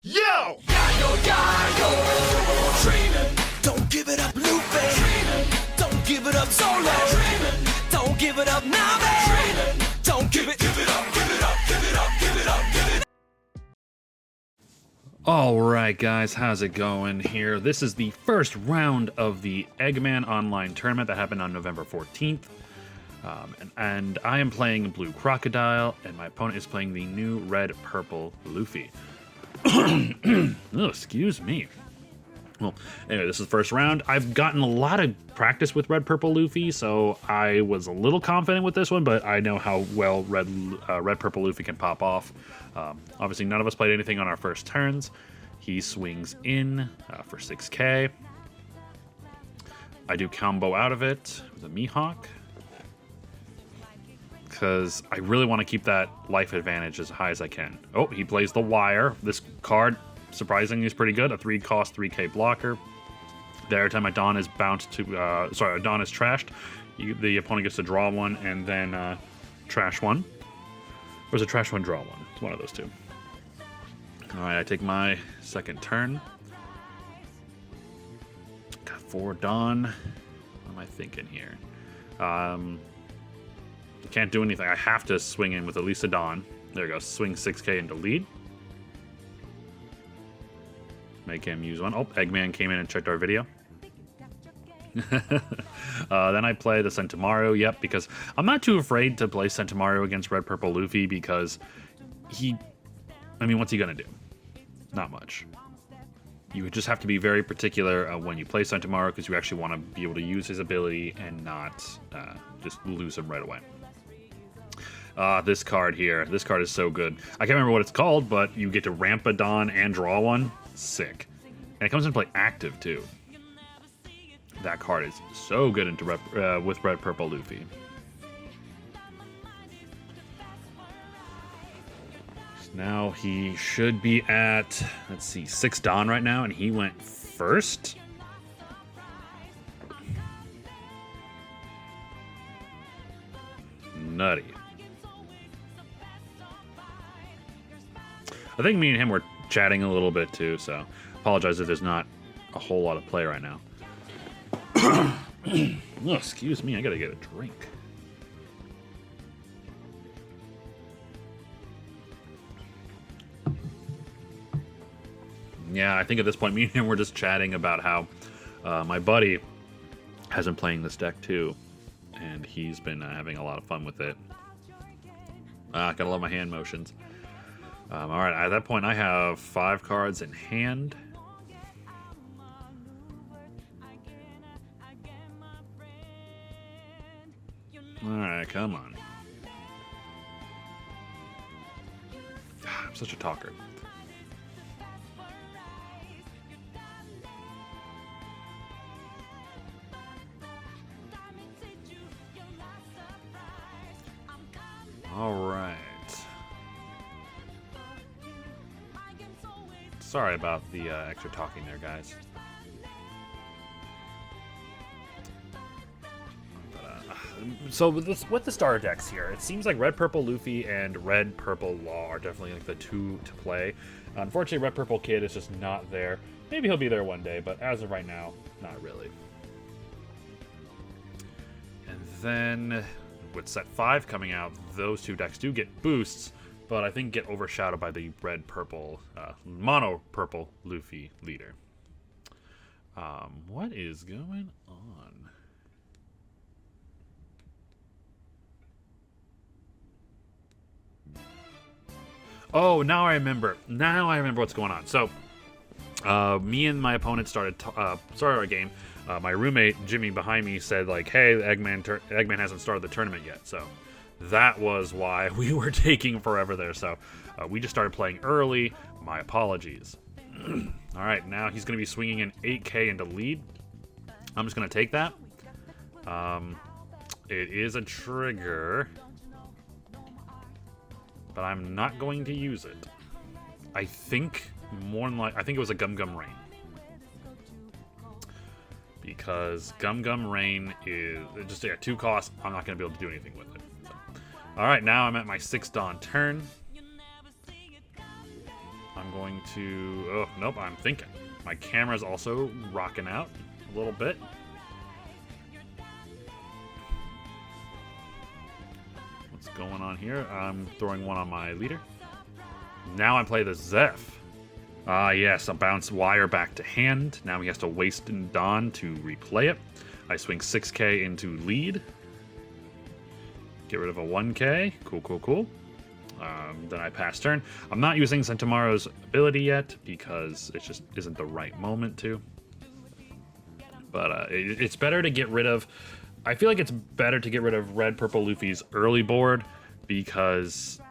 Yo! Yayo, yayo, dreaming. Don't give it up, Luffy. Dreaming. Don't give it up, Solo. Dreaming. Don't give it up, Nami. Dreaming. Don't give it up, give it up, give it up, give it up, give it up. Alright guys, how's it going here? This is the first round of the Eggman Online Tournament that happened on November 14th. And I am playing Blue Crocodile, and my opponent is playing the new Red-Purple Luffy. Oh, excuse me. Well, anyway, this is the first round. I've gotten a lot of practice with Red-Purple Luffy, so I was a little confident with this one, but I know how well Red-Purple Luffy can pop off. Obviously, none of us played anything on our first turns. He swings in for 6k. I do combo out of it with a Mihawk, because I really want to keep that life advantage as high as I can. Oh, he plays the Wire. This card, surprisingly, is pretty good. A 3-cost, 3k blocker. Every time a Dawn is bounced to... a Dawn is trashed, the opponent gets to draw one and then trash one. Or is it trash one, draw one? It's one of those two. Alright, I take my second turn. Got 4 Dawn. What am I thinking here? Can't do anything. I have to swing in with at least a Dawn. There we go. Swing 6k into lead. Make him use one. Oh, Eggman came in and checked our video. Then I play the Sentomaru. Yep, because I'm not too afraid to play Sentomaru against Red-Purple Luffy because what's he gonna do? Not much. You just have to be very particular when you play Sentomaru because you actually want to be able to use his ability and not just lose him right away. This card here. This card is so good. I can't remember what it's called, but you get to ramp a Dawn and draw one. Sick. And it comes into play active, too. That card is so good into with Red-Purple Luffy. So now he should be at, let's see, 6 Dawn right now, and he went first. Nutty. I think me and him were chatting a little bit too, so apologize if there's not a whole lot of play right now. Oh, excuse me, I gotta get a drink. Yeah, I think at this point me and him were just chatting about how my buddy has been playing this deck too, and he's been having a lot of fun with it. Gotta love my hand motions. Alright, at that point I have 5 cards in hand. Alright, come on. I'm such a talker. Alright. Sorry about the extra talking there, guys. So with the starter decks here, it seems like Red-Purple Luffy and Red-Purple Law are definitely like the two to play. Unfortunately, Red-Purple Kid is just not there. Maybe he'll be there one day, but as of right now, not really. And then with set 5 coming out, those two decks do get boosts, but I think get overshadowed by the Red-Purple, Mono-Purple Luffy leader. What is going on? Oh, now I remember. Now I remember what's going on. So, me and my opponent started our game. My roommate Jimmy behind me said like, "Hey, Eggman hasn't started the tournament yet." So that was why we were taking forever there. So we just started playing early. My apologies. All right, now he's going to be swinging in 8k into lead. I'm just going to take that. It is a trigger, but I'm not going to use it. I think it was a Gum Gum Rain. Because Gum Gum Rain is just 2 costs. I'm not going to be able to do anything with it. So. Alright, now I'm at my 6 Dawn turn. I'm I'm going to... Oh, nope, I'm thinking. My camera's also rocking out a little bit. What's going on here? I'm throwing one on my leader. Now I play the Zeph. Ah, yes, a bounce wire back to hand. Now he has to waste and Dawn to replay it. I swing 6k into lead. Get rid of a 1k. Cool, cool, cool. Then I pass turn. I'm not using Sentamaro's ability yet because it just isn't the right moment to. But it's better to get rid of... I feel like it's better to get rid of Red Purple Luffy's early board because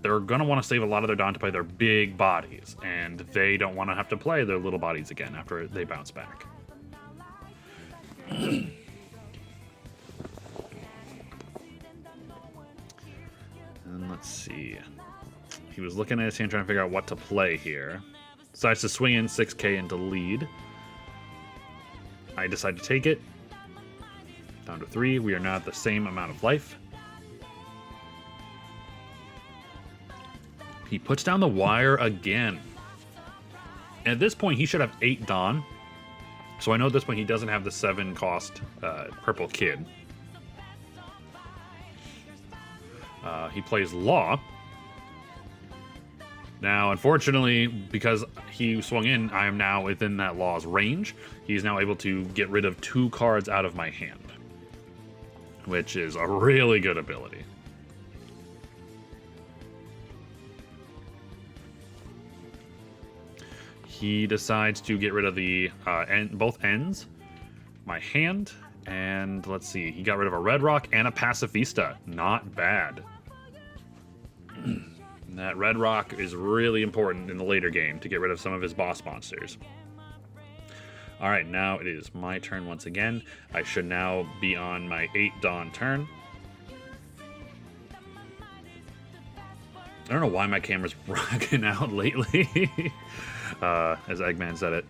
they're going to want to save a lot of their Dawn to play their big bodies, and they don't want to have to play their little bodies again after they bounce back. And let's see. He was looking at his hand trying to figure out what to play here. Decides to swing in 6k into lead. I decide to take it. Down to 3. We are now at the same amount of life. He puts down the wire again. And at this point, he should have 8 Dawn. So I know at this point he doesn't have the 7 cost Purple Kid. He plays Law. Now, unfortunately, because he swung in, I am now within that Law's range. He's now able to get rid of 2 cards out of my hand, which is a really good ability. He decides to get rid of the both ends, my hand, and let's see, he got rid of a Red Rock and a Pacifista. Not bad. That Red Rock is really important in the later game to get rid of some of his boss monsters. Alright, now it is my turn once again. I should now be on my 8 Dawn turn. I don't know why my camera's rocking out lately, as Eggman said it.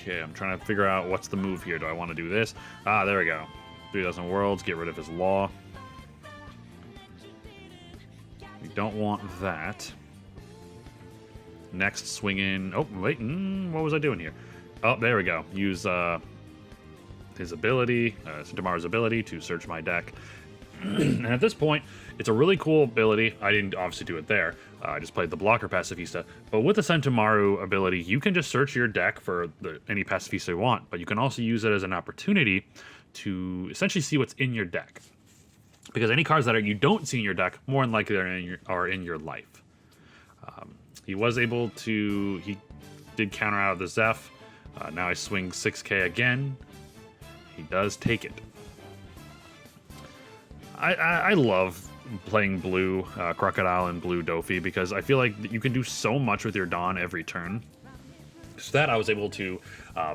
Okay, I'm trying to figure out what's the move here. Do I want to do this? Ah, there we go. 3,000 Worlds, get rid of his Law. We don't want that. Next, swing in... Oh, wait, what was I doing here? Oh, there we go. Use his ability, Sentamaro's ability, to search my deck. And at this point, it's a really cool ability. I didn't obviously do it there. I just played the blocker Pacifista. But with the Sentamaru ability, you can just search your deck for any Pacifista you want. But you can also use it as an opportunity to essentially see what's in your deck. Because any cards that you don't see in your deck, more than likely are in your life. He was able to... He did counter out of the Zeph. Now I swing 6k again. He does take it. I love playing blue Crocodile and blue Dofi because I feel like you can do so much with your Dawn every turn. So that I was able to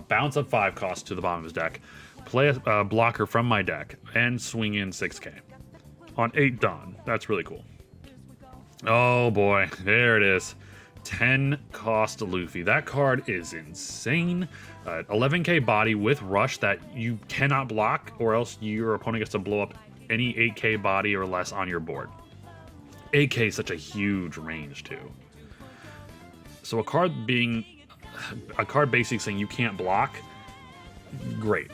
bounce up 5 costs to the bottom of his deck, play a blocker from my deck, and swing in 6k on 8 Dawn. That's really cool. Oh boy, there it is. 10 cost Luffy. That card is insane. 11k body with rush that you cannot block, or else your opponent gets to blow up any 8k body or less on your board. 8k is such a huge range too. So a card basically saying you can't block, great.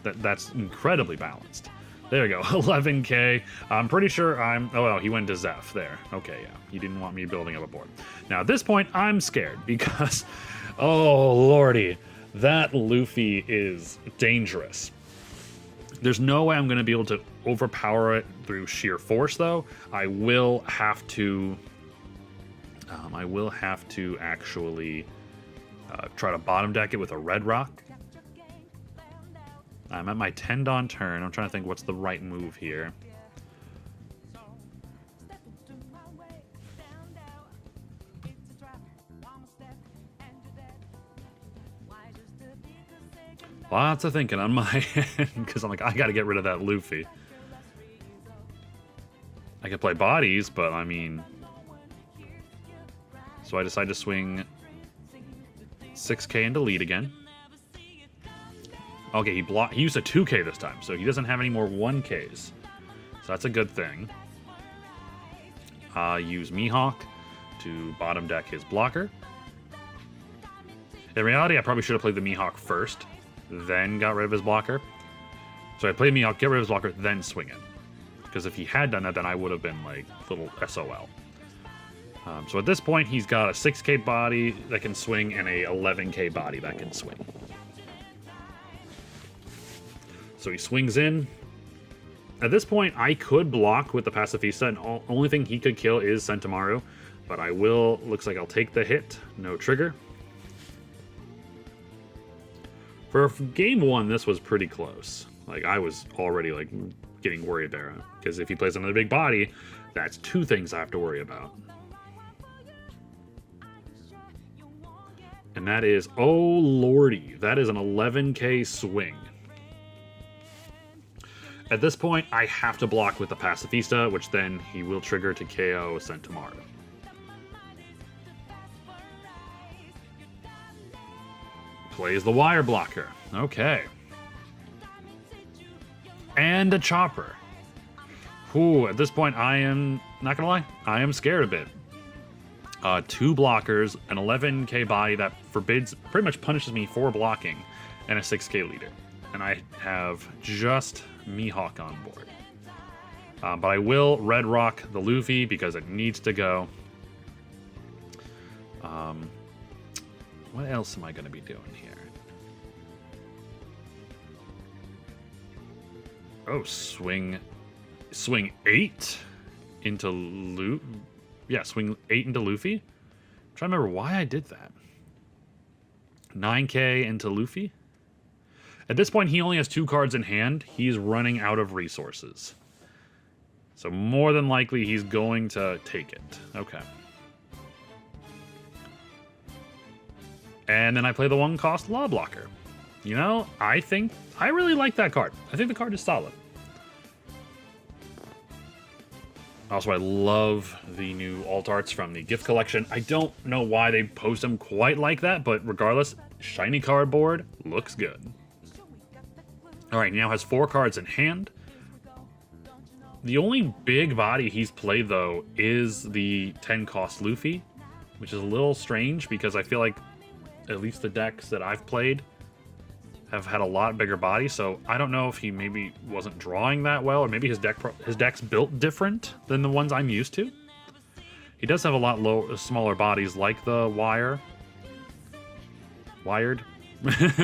That's incredibly balanced. There we go, 11k. I'm pretty sure oh well, he went to Zeph there. Okay, yeah, he didn't want me building up a board. Now at this point, I'm scared because, oh lordy, that Luffy is dangerous. There's no way I'm going to be able to overpower it through sheer force, though. I will have to actually try to bottom deck it with a Red Rock. I'm at my 10 Dawn turn. I'm trying to think what's the right move here. Lots of thinking on my end because I'm like, I got to get rid of that Luffy. I could play bodies, but I mean... So I decide to swing 6k into lead again. Okay, he used a 2K this time, so he doesn't have any more 1Ks. So that's a good thing. Use Mihawk to bottom deck his blocker. In reality, I probably should have played the Mihawk first, then got rid of his blocker. So I played Mihawk, get rid of his blocker, then swing it. Because if he had done that, then I would have been like little SOL. So at this point, he's got a 6K body that can swing and a 11K body that can swing. So he swings in. At this point, I could block with the Pacifista, and only thing he could kill is Sentomaru. But I will, looks like I'll take the hit, no trigger. For game 1, this was pretty close. Like, I was already, like, getting worried there. Because if he plays another big body, that's 2 things I have to worry about. And that is, oh lordy, that is an 11K swing. At this point, I have to block with the Pacifista, which then he will trigger to KO Sentomaru. Plays the wire blocker. Okay. And a chopper. Ooh, at this point, I am, not gonna lie, I am scared a bit. 2 blockers, an 11K body that forbids, pretty much punishes me for blocking, and a 6K leader. And I have just Mihawk on board. But I will Red Rock the Luffy because it needs to go. What else am I going to be doing here? Oh, swing 8 into Luffy. Yeah, swing 8 into Luffy. I'm trying to remember why I did that. 9K into Luffy. At this point, he only has 2 cards in hand. He's running out of resources. So more than likely, he's going to take it. Okay. And then I play the 1-cost Law Blocker. You know, I really like that card. I think the card is solid. Also, I love the new alt arts from the gift collection. I don't know why they post them quite like that, but regardless, shiny cardboard looks good. Alright, he now has 4 cards in hand. The only big body he's played, though, is the 10-cost Luffy, which is a little strange because I feel like at least the decks that I've played have had a lot bigger body, so I don't know if he maybe wasn't drawing that well, or maybe his deck's built different than the ones I'm used to. He does have a lot smaller bodies, like the wired,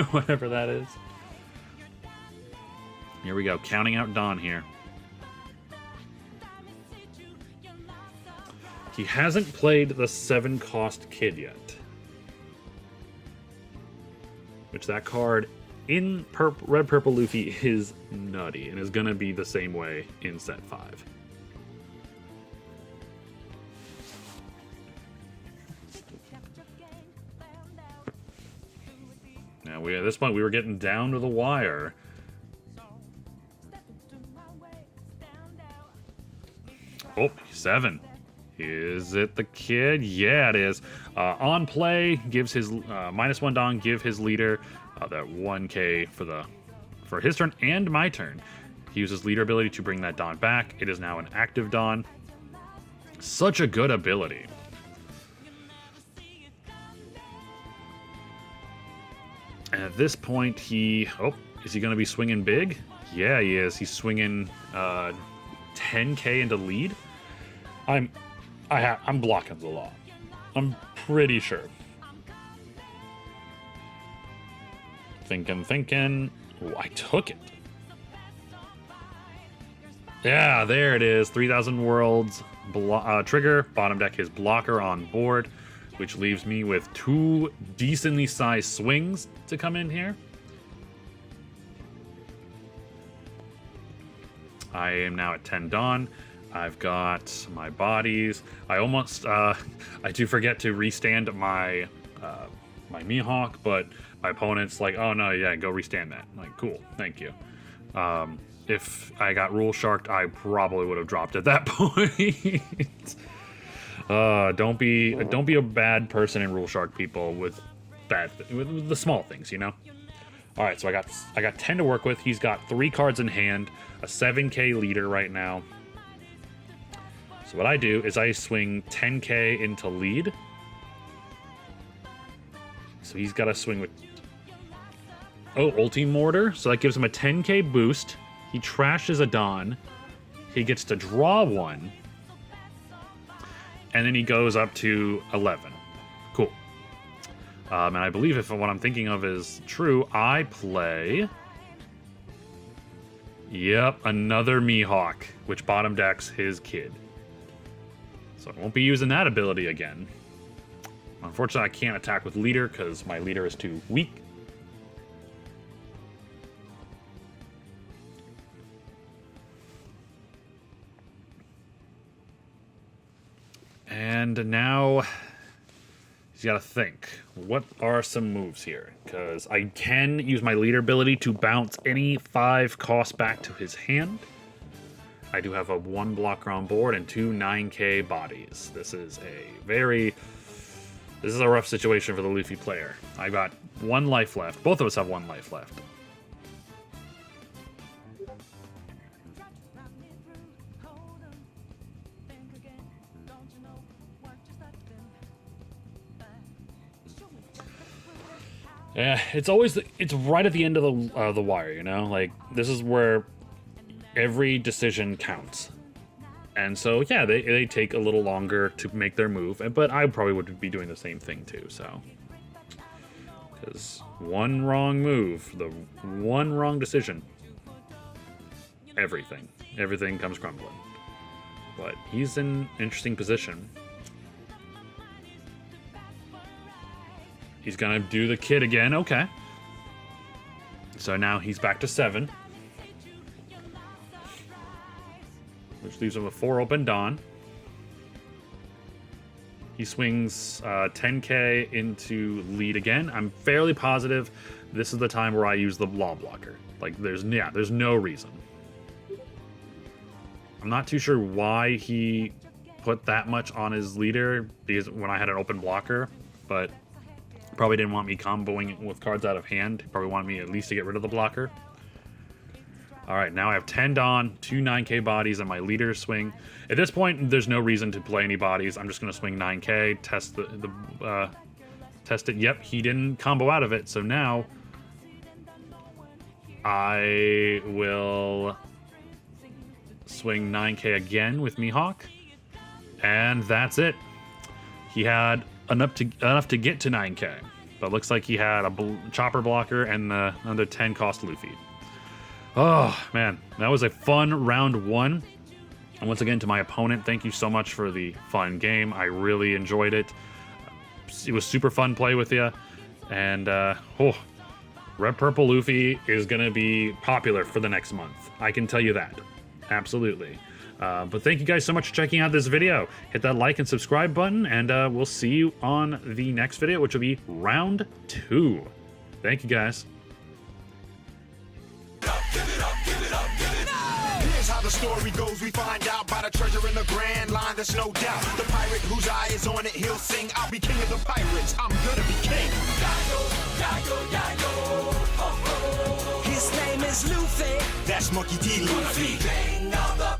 whatever that is. Here we go, counting out Dawn here. He hasn't played the 7-cost Kid yet. Which that card in Red Purple Luffy is nutty and is going to be the same way in set 5. Now at this point we were getting down to the wire. Oh, 7. Is it the Kid? Yeah, it is. On play, gives his -1 Dawn, give his leader that 1K for his turn and my turn. He uses leader ability to bring that Dawn back. It is now an active Dawn. Such a good ability. And at this point, is he going to be swinging big? Yeah, he is. He's swinging 10K into lead. I'm blocking the law. I'm pretty sure. Thinking. Oh, I took it. Yeah, there it is. 3,000 Worlds trigger. Bottom deck his blocker on board, which leaves me with 2 decently sized swings to come in here. I am now at 10 Dawn. I've got my bodies. I almost, I do forget to restand my my Mihawk, but my opponent's like, oh no, yeah, go restand that. I'm like, cool, thank you. If I got rule sharked, I probably would have dropped at that point. Don't be a bad person and rule shark people with the small things, you know. All right, so I got 10 to work with. He's got 3 cards in hand, a 7K leader right now. So what I do is I swing 10K into lead. So he's got to swing with... Oh, ulti mortar. So that gives him a 10K boost. He trashes a Dawn. He gets to draw 1. And then he goes up to 11. Cool. And I believe if what I'm thinking of is true, I play... Yep, another Mihawk, which bottom decks his kid. So I won't be using that ability again. Unfortunately, I can't attack with leader because my leader is too weak. And now he's got to think. What are some moves here? Because I can use my leader ability to bounce any 5 costs back to his hand. I do have a 1 blocker on board and 2 9K bodies. This is a rough situation for the Luffy player. I got 1 life left. Both of us have 1 life left. Yeah, it's right at the end of the wire, you know? Like, this is where every decision counts. And so, yeah, they take a little longer to make their move, but I probably would be doing the same thing too, so. Because 1 wrong move, the 1 wrong decision, everything comes crumbling. But he's in an interesting position. He's gonna do the kid again, okay. So now he's back to 7. Which leaves him with 4 open Dawn. He swings 10K into lead again. I'm fairly positive this is the time where I use the law blocker. Like, there's no reason. I'm not too sure why he put that much on his leader, because when I had an open blocker, but probably didn't want me comboing with cards out of hand. Probably wanted me at least to get rid of the blocker. Alright, now I have 10 Dawn, 2 9K bodies, and my leader swing. At this point, there's no reason to play any bodies. I'm just going to swing 9K, test test it. Yep, he didn't combo out of it, so now I will swing 9K again with Mihawk, and that's it. He had enough to get to 9K, but looks like he had a chopper blocker and another 10 cost Luffy. Oh man, that was a fun round 1. And once again, to my opponent, thank you so much for the fun game. I really enjoyed it. It was super fun play with you, and Red Purple Luffy is gonna be popular for the next month. I can tell you that, absolutely. But thank you guys so much for checking out this video. Hit that like and subscribe button, and we'll see you on the next video, which will be round 2. Thank you guys. Here's how the story goes. We find out by the treasure in the grand line. There's no doubt. The pirate whose eye is on it, he'll sing. I'll be king of the pirates. I'm gonna be king. Yayo, yayo, yayo. Oh, oh. His name is Luffy. That's Monkey D. Luffy. King of the